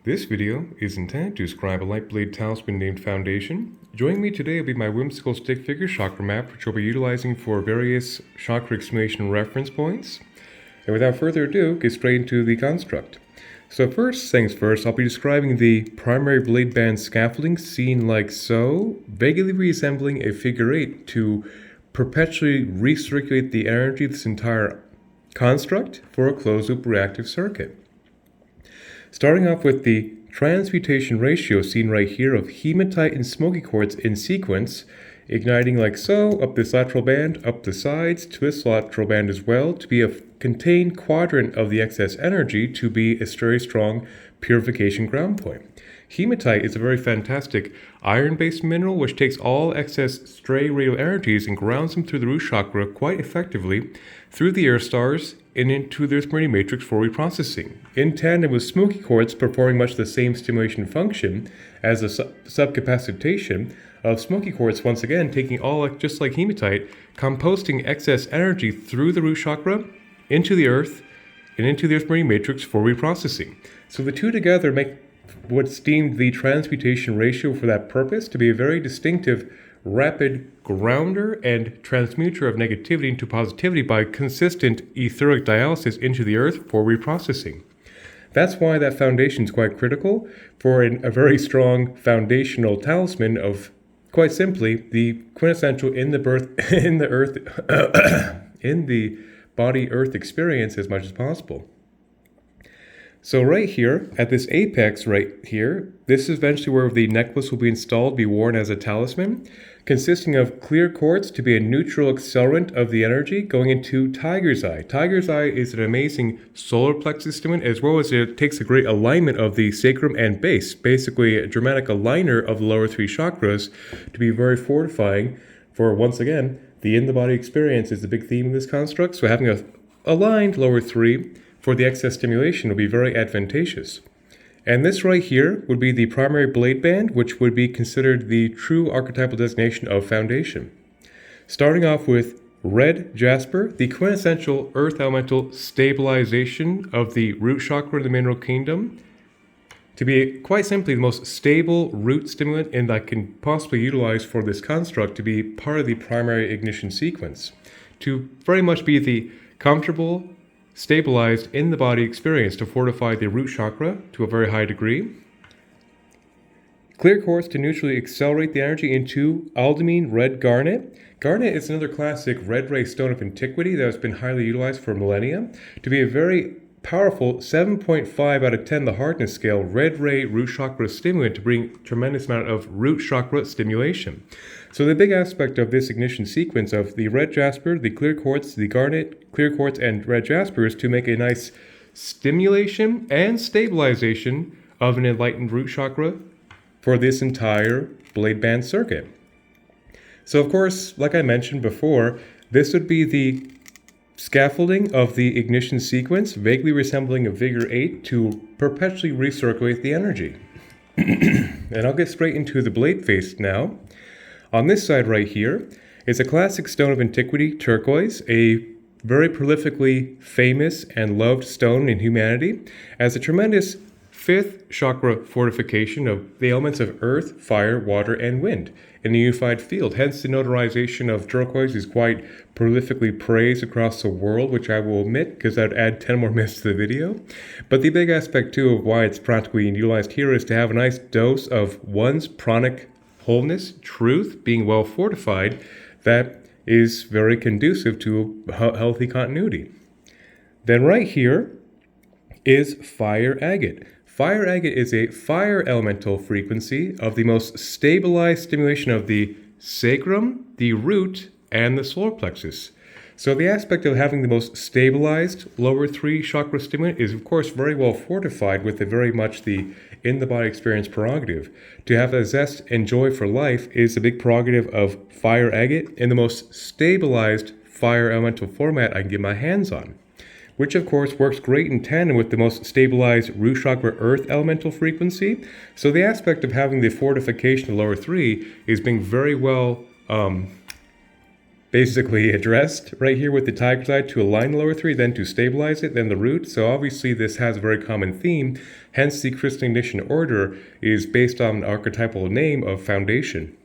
This video is intended to describe a lightblade talisman named Foundation. Joining me today will be my whimsical stick figure chakra map, which I'll be utilizing for various chakra accumulation reference points. And without further ado, get straight into the construct. So first things first, I'll be describing the primary blade band scaffolding seen like so, vaguely resembling a figure 8 to perpetually recirculate the energy of this entire construct for a closed-loop reactive circuit. Starting off with the transmutation ratio seen right here of hematite and smoky quartz in sequence, igniting like so, up this lateral band, up the sides, to this lateral band as well, to be a contained quadrant of the excess energy to be a very strong purification ground point. Hematite is a very fantastic iron-based mineral which takes all excess stray radial energies and grounds them through the root chakra quite effectively through the air stars and into the earth meridian matrix for reprocessing. In tandem with smoky quartz performing much the same stimulation function as a subcapacitation of smoky quartz, once again taking all just like hematite, composting excess energy through the root chakra into the earth and into the earth meridian matrix for reprocessing. So the two together make what's deemed the transmutation ratio for that purpose to be a very distinctive rapid grounder and transmuter of negativity into positivity by consistent etheric dialysis into the earth for reprocessing. That's why that foundation is quite critical for a very strong foundational talisman of, quite simply, the quintessential in the body earth experience as much as possible. So right here, at this apex right here, this is eventually where the necklace will be installed, be worn as a talisman, consisting of clear quartz to be a neutral accelerant of the energy going into Tiger's Eye. Tiger's Eye is an amazing solar plexus stimulant, as well as it takes a great alignment of the sacrum and base, basically a dramatic aligner of the lower three chakras to be very fortifying for, once again, the in-the-body experience is the big theme of this construct, so having a aligned lower three for the excess stimulation will be very advantageous. And this right here would be the primary blade band, which would be considered the true archetypal designation of foundation. Starting off with red jasper, the quintessential earth elemental stabilization of the root chakra of the mineral kingdom, to be quite simply the most stable root stimulant and that can possibly utilize for this construct to be part of the primary ignition sequence, to very much be the comfortable, stabilized in the body experience to fortify the root chakra to a very high degree. Clear quartz to neutrally accelerate the energy into aldamine red garnet. Garnet is another classic red ray stone of antiquity that has been highly utilized for millennia to be a very powerful 7.5 out of 10 the hardness scale red ray root chakra stimulant to bring tremendous amount of root chakra stimulation. So the big aspect of this ignition sequence of the red jasper, the clear quartz, the garnet, clear quartz, and red jasper is to make a nice stimulation and stabilization of an enlightened root chakra for this entire blade band circuit. So of course, like I mentioned before, this would be the scaffolding of the ignition sequence, vaguely resembling a figure 8 to perpetually recirculate the energy. And I'll get straight into the blade face now. On this side right here is a classic stone of antiquity, turquoise, a very prolifically famous and loved stone in humanity, as a tremendous fifth chakra fortification of the elements of earth, fire, water, and wind in a unified field. Hence, the notarization of turquoise is quite prolifically praised across the world, which I will omit because that would add 10 more minutes to the video. But the big aspect, too, of why it's practically utilized here is to have a nice dose of one's pranic wholeness, truth, being well fortified, that is very conducive to healthy continuity. Then right here is fire agate. Fire agate is a fire elemental frequency of the most stabilized stimulation of the sacrum, the root, and the solar plexus. So the aspect of having the most stabilized lower three chakra stimulant is of course very well fortified with very much the in-the-body experience prerogative. To have a zest and joy for life is a big prerogative of fire agate in the most stabilized fire elemental format I can get my hands on, which of course works great in tandem with the most stabilized root chakra earth elemental frequency. So the aspect of having the fortification of lower three is being very well basically addressed right here with the tigersite to align the lower three, then to stabilize it, then the root. So obviously this has a very common theme, hence the crystalline ignition order is based on an archetypal name of foundation.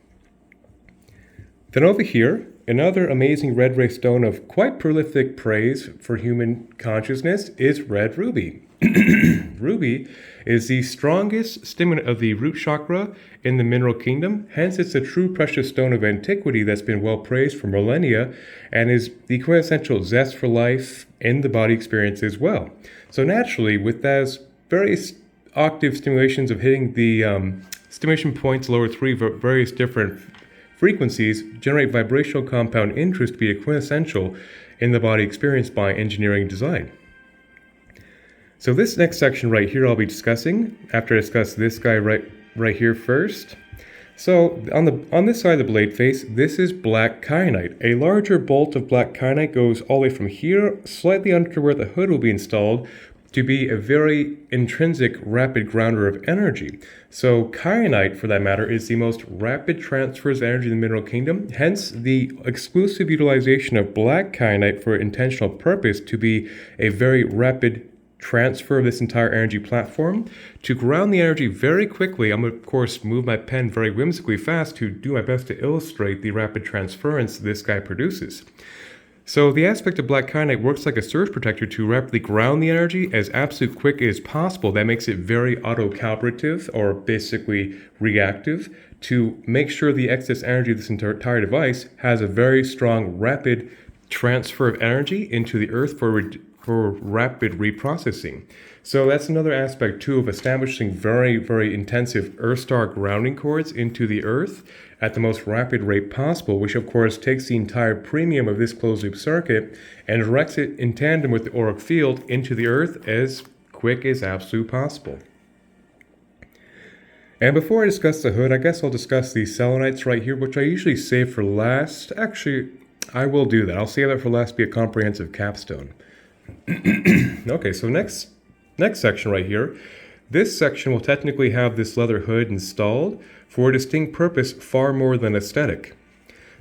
Then over here, another amazing red ray stone of quite prolific praise for human consciousness is red ruby. Ruby is the strongest stimulant of the root chakra in the mineral kingdom, hence it's a true precious stone of antiquity that's been well praised for millennia and is the quintessential zest for life in the body experience as well. So naturally, with those various octave stimulations of hitting the stimulation points lower three various different frequencies generate vibrational compound interest to be a quintessential in the body experience by engineering design. So this next section right here I'll be discussing after I discuss this guy right here first. So on this side of the blade face, this is black kyanite. A larger bolt of black kyanite goes all the way from here, slightly under where the hood will be installed, to be a very intrinsic rapid grounder of energy. So kyanite, for that matter, is the most rapid transfers of energy in the mineral kingdom, hence the exclusive utilization of black kyanite for intentional purpose to be a very rapid transfer of this entire energy platform. To ground the energy very quickly, I'm going to, of course, move my pen very whimsically fast to do my best to illustrate the rapid transference this guy produces. So the aspect of black kyanite works like a surge protector to rapidly ground the energy as absolute quick as possible. That makes it very auto-calibrative, or basically reactive, to make sure the excess energy of this entire device has a very strong rapid transfer of energy into the earth for rapid reprocessing. So that's another aspect too of establishing very, very intensive Earth star grounding cords into the earth at the most rapid rate possible, which of course takes the entire premium of this closed loop circuit and directs it in tandem with the auric field into the earth as quick as absolutely possible. And before I discuss the hood, I guess I'll discuss these selenites right here, which I usually save for last. Actually, I will do that. I'll save that for last to be a comprehensive capstone. Okay, so next section right here. This section will technically have this leather hood installed for a distinct purpose far more than aesthetic.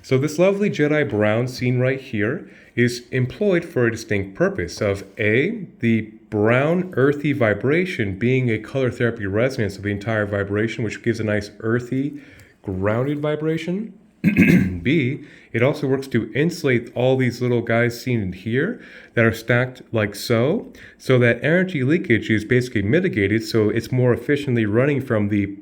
So this lovely Jedi brown seen right here is employed for a distinct purpose of A, the brown earthy vibration being a color therapy resonance of the entire vibration, which gives a nice earthy grounded vibration. B, it also works to insulate all these little guys seen in here that are stacked like so that energy leakage is basically mitigated, so it's more efficiently running from the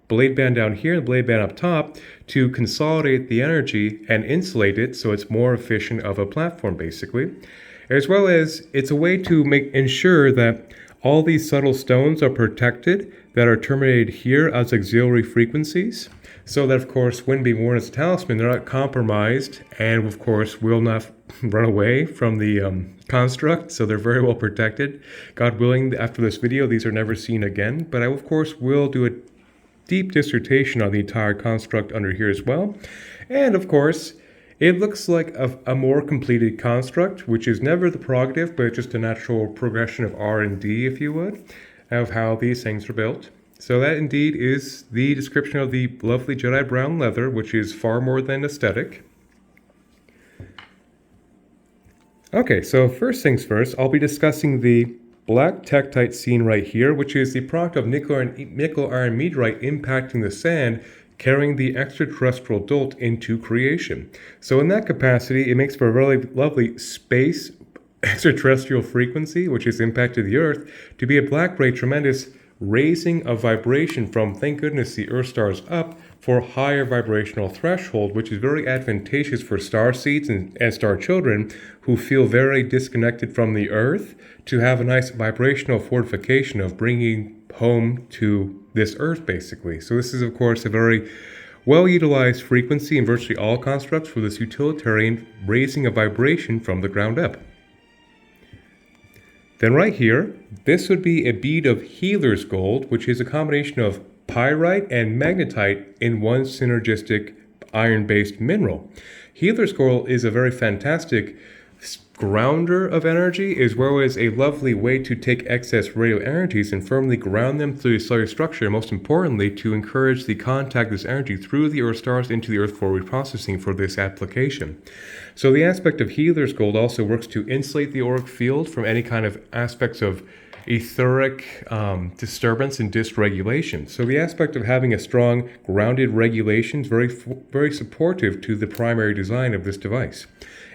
blade band down here and the blade band up top to consolidate the energy and insulate it so it's more efficient of a platform basically. As well as it's a way to ensure that all these subtle stones are protected that are terminated here as auxiliary frequencies, so that, of course, when being worn as a talisman, they're not compromised and, of course, will not run away from the construct, so they're very well protected. God willing, after this video, these are never seen again, but I, of course, will do a deep dissertation on the entire construct under here as well. And, of course, it looks like a more completed construct, which is never the prerogative, but just a natural progression of R&D, if you would, of how these things are built. So that indeed is the description of the lovely Jedi brown leather, which is far more than aesthetic. Okay, so first things first, I'll be discussing the black tektite seen right here, which is the product of nickel iron meteorite impacting the sand, carrying the extraterrestrial dolt into creation. So in that capacity, it makes for a really lovely space extraterrestrial frequency, which has impacted the Earth, to be a black ray tremendous raising of vibration from, thank goodness, the Earth stars up for higher vibrational threshold, which is very advantageous for star seeds and star children who feel very disconnected from the Earth to have a nice vibrational fortification of bringing home to this Earth, basically. So this is, of course, a very well-utilized frequency in virtually all constructs for this utilitarian raising of vibration from the ground up. Then right here, this would be a bead of healer's gold, which is a combination of pyrite and magnetite in one synergistic iron-based mineral. Healer's gold is a very fantastic grounder of energy, as well as a lovely way to take excess radio energies and firmly ground them through the cellular structure, and most importantly, to encourage the contact of this energy through the Earth stars into the Earth for reprocessing for this application. So the aspect of healer's gold also works to insulate the auric field from any kind of aspects of etheric disturbance and dysregulation. So the aspect of having a strong grounded regulation is very supportive to the primary design of this device.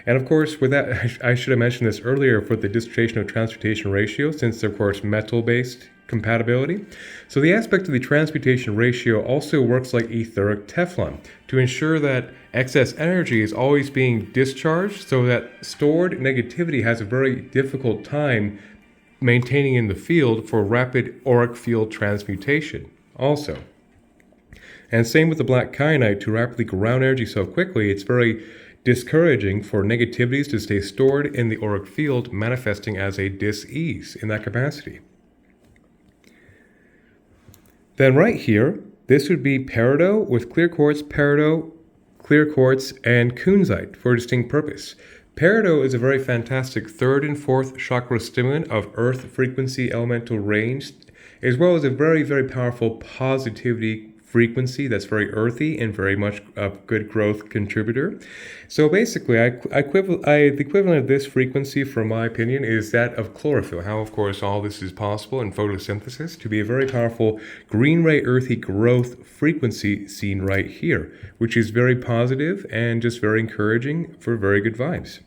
And of course, with that, I should have mentioned this earlier for the dissociation of transmutation ratio, since of course metal-based compatibility. So the aspect of the transmutation ratio also works like etheric Teflon to ensure that excess energy is always being discharged, so that stored negativity has a very difficult time maintaining in the field for rapid auric field transmutation also. And same with the black kyanite. To rapidly ground energy so quickly, it's very discouraging for negativities to stay stored in the auric field, manifesting as a dis-ease in that capacity. Then right here, this would be peridot with clear quartz, peridot, clear quartz, and kunzite for a distinct purpose. Peridot is a very fantastic third and fourth chakra stimulant of earth frequency elemental range, as well as a very, very powerful positivity frequency that's very earthy and very much a good growth contributor. So basically, the equivalent of this frequency, from my opinion, is that of chlorophyll. How, of course, all this is possible in photosynthesis to be a very powerful green ray earthy growth frequency seen right here, which is very positive and just very encouraging for very good vibes.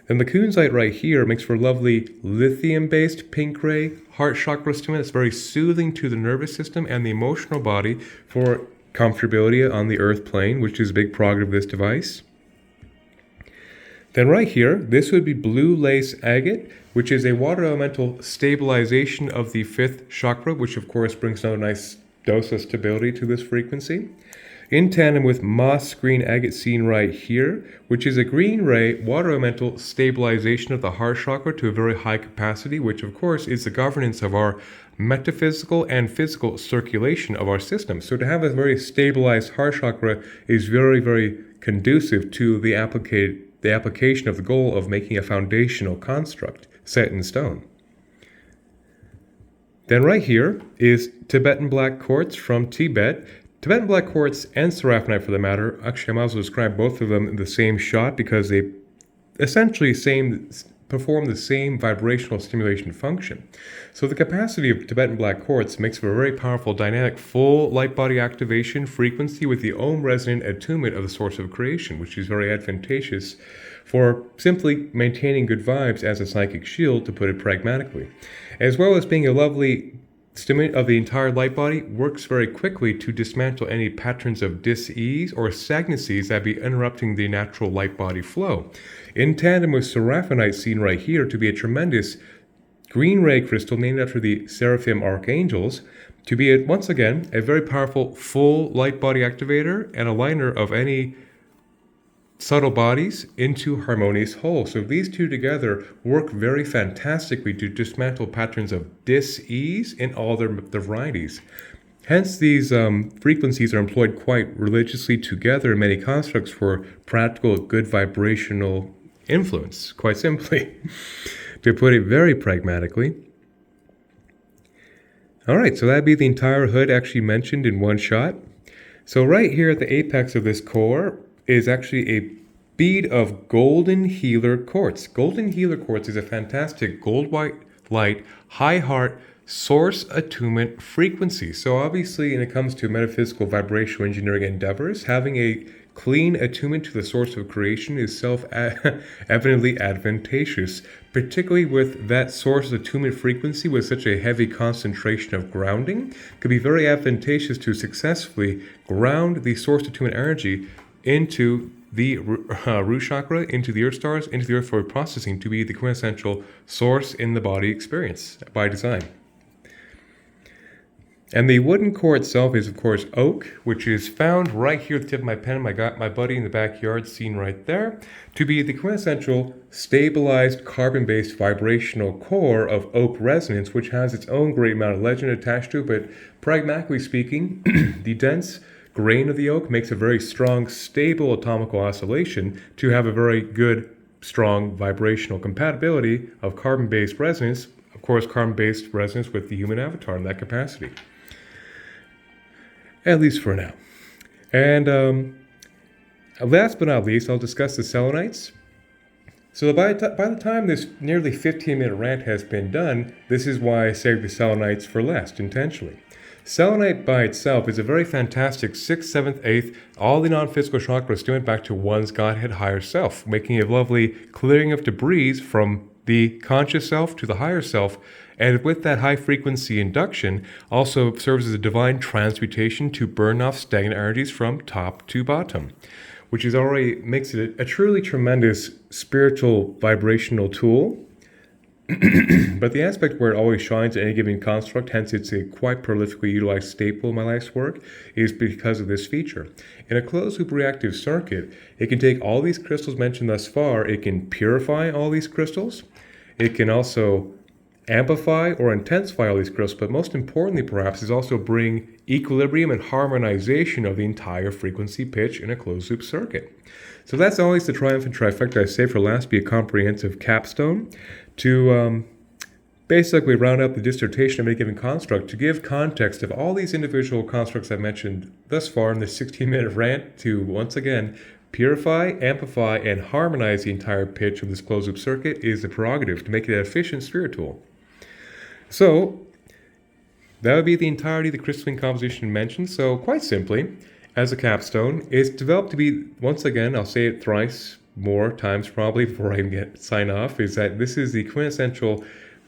Then the kunzite right here makes for lovely lithium-based pink ray heart chakra stimulant. It's very soothing to the nervous system and the emotional body for comfortability on the earth plane, which is a big prerogative of this device. Then right here, this would be blue lace agate, which is a water elemental stabilization of the fifth chakra, which of course brings out a nice dose of stability to this frequency. In tandem with moss green agate seen right here, which is a green ray water elemental stabilization of the heart chakra to a very high capacity, which of course is the governance of our metaphysical and physical circulation of our system. So to have a very stabilized heart chakra is very, very conducive to the application of the goal of making a foundational construct set in stone. Then right here is Tibetan black quartz from Tibet. Tibetan black quartz and seraphonite, for the matter, actually I might as well describe both of them in the same shot because they essentially perform the same vibrational stimulation function. So the capacity of Tibetan black quartz makes for a very powerful dynamic full light body activation frequency with the ohm resonant attunement of the source of creation, which is very advantageous for simply maintaining good vibes as a psychic shield, to put it pragmatically. As well as being a lovely stimulant of the entire light body, works very quickly to dismantle any patterns of dis-ease or stagnancies that be interrupting the natural light body flow. In tandem with seraphonite seen right here to be a tremendous green ray crystal named after the seraphim archangels, to be once again a very powerful full light body activator and aligner of any subtle bodies into harmonious whole. So these two together work very fantastically to dismantle patterns of dis-ease in all their varieties. Hence, these frequencies are employed quite religiously together in many constructs for practical, good vibrational influence, quite simply, to put it very pragmatically. All right, so that'd be the entire hood actually mentioned in one shot. So right here at the apex of this core is actually a bead of golden healer quartz. Golden healer quartz is a fantastic gold white light, high heart, source attunement frequency. So obviously, when it comes to metaphysical vibrational engineering endeavors, having a clean attunement to the source of creation is self-evidently advantageous, particularly with that source attunement frequency with such a heavy concentration of grounding. Could be very advantageous to successfully ground the source attunement energy into the root chakra, into the earth stars, into the earth for processing, to be the quintessential source in the body experience by design. And the wooden core itself is, of course, oak, which is found right here at the tip of my pen. I got my buddy in the backyard, seen right there, to be the quintessential stabilized carbon-based vibrational core of oak resonance, which has its own great amount of legend attached to it. But pragmatically speaking, the dense grain of the oak makes a very strong, stable atomical oscillation to have a very good strong vibrational compatibility of carbon-based resonance, of course, carbon-based resonance with the human avatar in that capacity. At least for now. And last but not least, I'll discuss the selenites. So by the time this nearly 15-minute rant has been done, this is why I saved the selenites for last, intentionally. Selenite by itself is a very fantastic 6th, 7th, 8th, all the non-physical chakras stimulant back to one's Godhead higher self, making a lovely clearing of debris from the conscious self to the higher self, and with that high-frequency induction, also serves as a divine transmutation to burn off stagnant energies from top to bottom, which is already makes it a truly tremendous spiritual vibrational tool. But the aspect where it always shines in any given construct, hence it's a quite prolifically utilized staple in my life's work, is because of this feature. In a closed-loop reactive circuit, it can take all these crystals mentioned thus far, it can purify all these crystals, it can also amplify or intensify all these crystals, but most importantly perhaps is also bring equilibrium and harmonization of the entire frequency pitch in a closed-loop circuit. So that's always the triumphant trifecta I say for last, be a comprehensive capstone to basically round up the dissertation of any given construct, to give context of all these individual constructs I mentioned thus far in this 16-minute rant, to once again purify, amplify, and harmonize the entire pitch of this closed-loop circuit is the prerogative to make it an efficient spirit tool. So that would be the entirety of the crystalline composition mentioned. So quite simply, as a capstone, it's developed to be, once again, I'll say it thrice more times probably before I sign off, is that this is the quintessential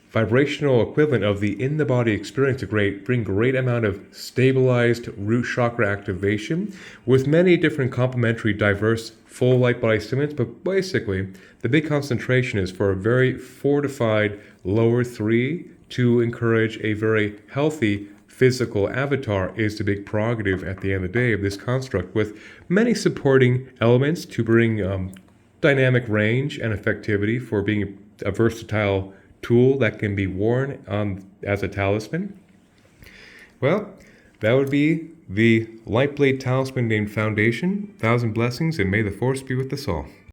vibrational equivalent of the in-the-body experience to bring great amount of stabilized root chakra activation with many different complementary, diverse, full light body stimulants. But basically, the big concentration is for a very fortified lower 3 to encourage a very healthy physical avatar is the big prerogative at the end of the day of this construct, with many supporting elements to bring dynamic range and effectivity for being a versatile tool that can be worn as a talisman. Well, that would be the lightblade talisman named Foundation. 1,000 blessings, and may the force be with us all.